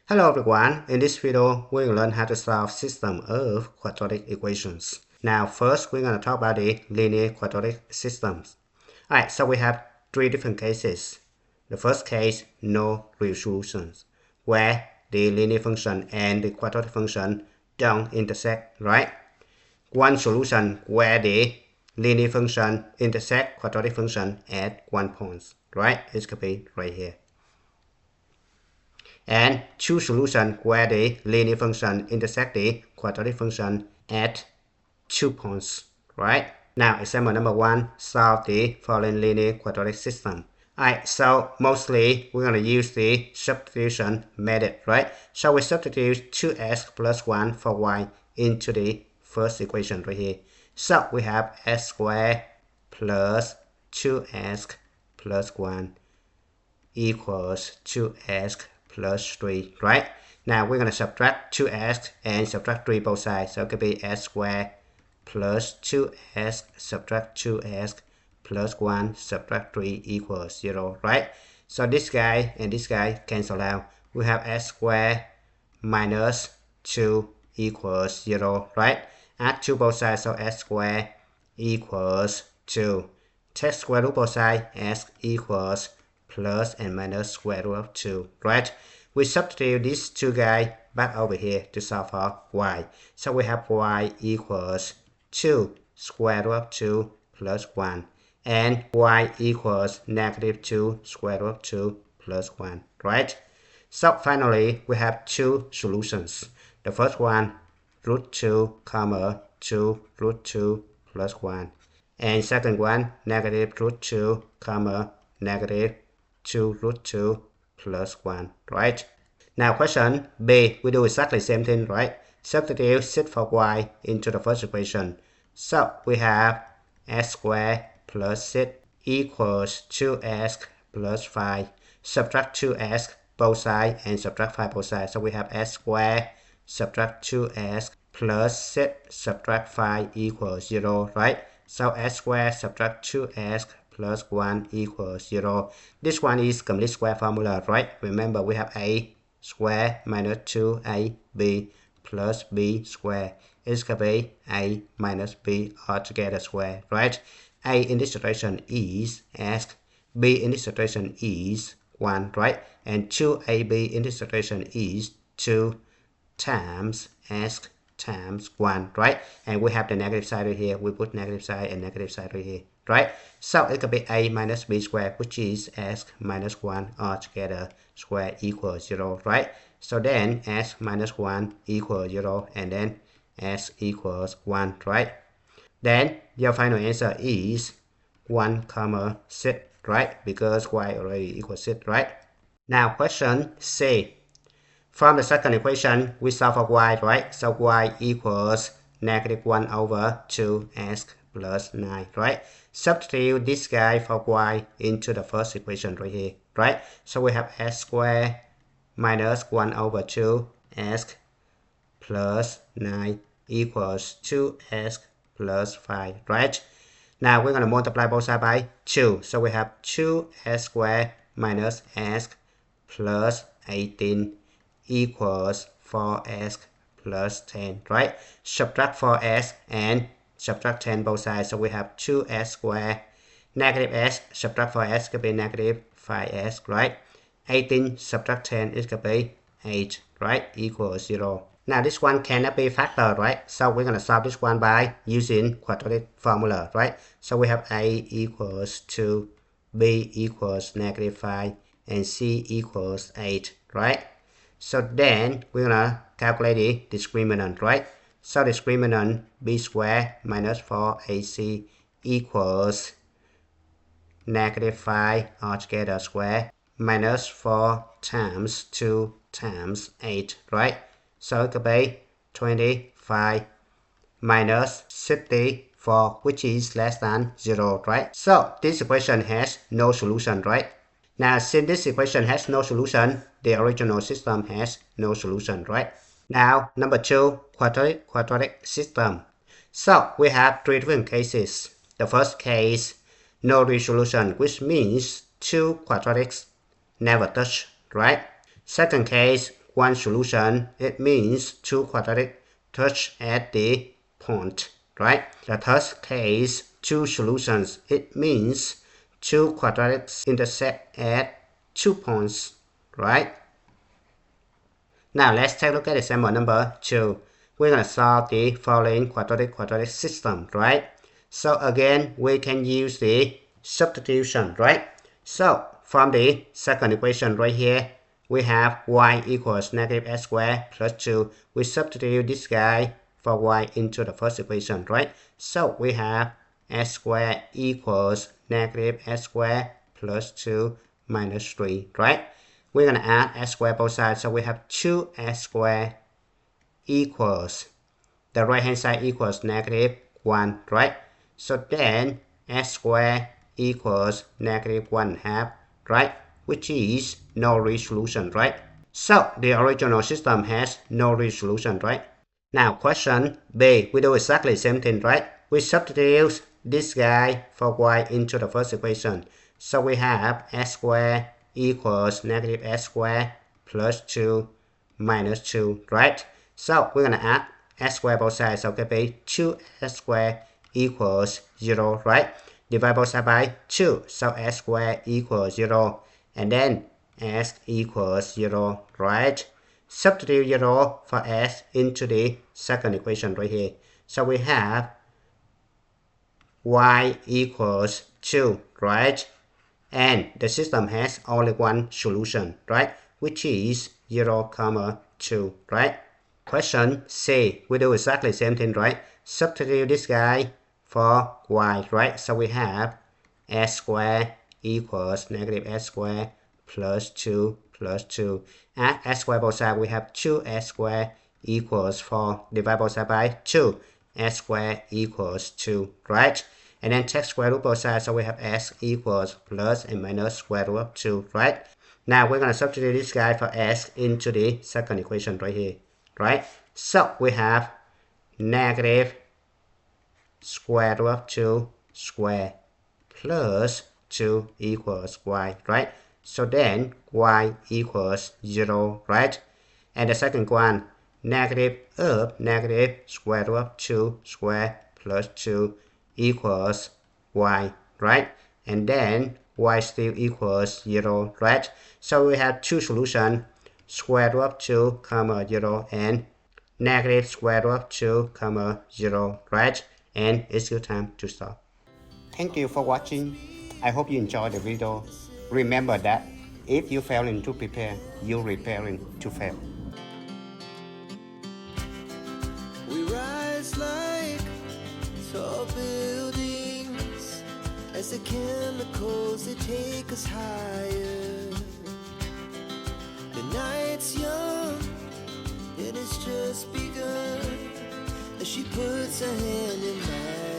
Hello everyone, in this video we're going to learn how to solve system of quadratic equations. Now first we're going to talk about the linear quadratic systems. Alright, so we have three different cases. The first case, no real solutions, where the linear function and the quadratic function don't intersect, right? One solution where the linear function intersect quadratic function at one point, right? It could be right here. And two solutions where the linear function intersect the quadratic function at 2 points, right? Now, example number 1, solve the following linear quadratic system. Alright, so mostly we're going to use the substitution method, right? So we substitute 2x plus 1 for y into the first equation right here. So we have x squared plus 2x plus 1 equals 2x plus 3, right? Now we're going to subtract 2x and subtract 3 both sides. So it could be x squared plus 2x subtract 2x plus 1 subtract 3 equals 0, right? So this guy and this guy cancel out. We have x squared minus 2 equals 0, right? Add 2 both sides, so x squared equals 2. Take square root both sides, x equals plus and minus square root of 2, right? We substitute these two guys back over here to solve for y. So we have y equals 2 square root of 2 plus 1. And y equals negative 2 square root of 2 plus 1, right? So finally, we have two solutions. The first one, root 2, comma 2 root 2 plus 1. And second one, negative root 2, comma negative 2 root 2 plus 1, right? Now question B, we do exactly the same thing, right? Substitute sit for y into the first equation. So we have x squared plus 6 equals 2x plus 5. Subtract 2x both sides and subtract 5 both sides. So we have x squared subtract 2x plus 6 subtract 5 equals 0, right? So x squared subtract 2x plus 1 equals 0. This one is complete square formula, right? Remember we have a squared minus 2ab plus b squared. It's going to be a minus b altogether square, right? A in this situation is x, b in this situation is 1, right? And 2ab in this situation is 2 times x times 1, right? And we have the negative side right here. We put negative side and negative side right here, right? So it could be a minus b squared, which is x minus 1 altogether square equals 0, right? So then x minus 1 equals 0, and then x equals 1, right? Then your final answer is 1, 6, right? Because y already equals 6, right? Now question C. From the second equation, we solve for y, right? So y equals negative 1 over 2x plus 9, right? Substitute this guy for y into the first equation right here, right? So we have x squared minus 1 over 2x plus 9 equals 2x plus 5, right? Now we're going to multiply both sides by 2. So we have 2x squared minus x plus 18 equals 4x plus 10, right? Subtract 4x and subtract 10 both sides. So we have 2x squared negative x subtract 4x could be negative 5x, right? 18 subtract 10 is could be 8, right? Equals 0. Now this one cannot be factored, right? So we're going to solve this one by using quadratic formula, right? So we have a equals 2, b equals negative 5, and c equals 8, right? So then we're going to calculate the discriminant, right? So discriminant b squared minus 4ac equals negative 5 altogether square minus 4 times 2 times 8, right? So it could be 25 minus 64, which is less than 0, right? So this equation has no solution, right? Now, since this equation has no solution, the original system has no solution, right? Now, number 2, quadratic system. So, we have three different cases. The first case, no real solution, which means two quadratics never touch, right? Second case, one solution, it means two quadratic touch at the point, right? The third case, two solutions, it means two quadratics intersect at 2 points, right? Now let's take a look at example number 2. We're going to solve the following quadratic system, right? So again, we can use the substitution, right? So from the second equation right here, we have y equals negative x squared plus 2. We substitute this guy for y into the first equation, right? So we have x squared equals negative x squared plus 2 minus 3, right? We're going to add x squared both sides, so we have 2x squared equals, the right hand side equals negative 1, right? So then x squared equals negative 1/2, right? Which is no real solution, right? So the original system has no real solution, right? Now question B, we do exactly the same thing, right? We substitute this guy for y into the first equation. So we have x squared equals negative x squared plus 2 minus 2, right? So we're going to add x squared both sides, so it will be 2x squared equals 0, right? Divide both sides by 2, so x squared equals 0, and then x equals 0, right? Substitute 0 for x into the second equation right here. So we have y equals 2, right? And the system has only one solution, right? Which is 0, 2, right? Question C, we do exactly the same thing, right? Substitute this guy for y, right? So we have x squared equals negative x squared plus 2 plus 2. Add x squared both sides, we have 2x squared equals 4. Divide both sides by 2. X squared equals 2, right? And then take square root both sides, so we have x equals plus and minus square root of 2, right? Now we're going to substitute this guy for x into the second equation right here, right? So we have negative square root of 2 square plus 2 equals y, right? So then y equals 0, right? And the second one, negative of negative square root of 2 square plus 2 equals y, right? And then y still equals 0, right? So we have two solutions, square root of 2, 0, and negative square root of 2, 0, right? And it's your time to stop. Thank you for watching. I hope you enjoyed the video. Remember that if you failing to prepare, you're preparing to fail. We rise like tall buildings as the chemicals they take us higher. The night's young, it has just begun as she puts her hand in mine.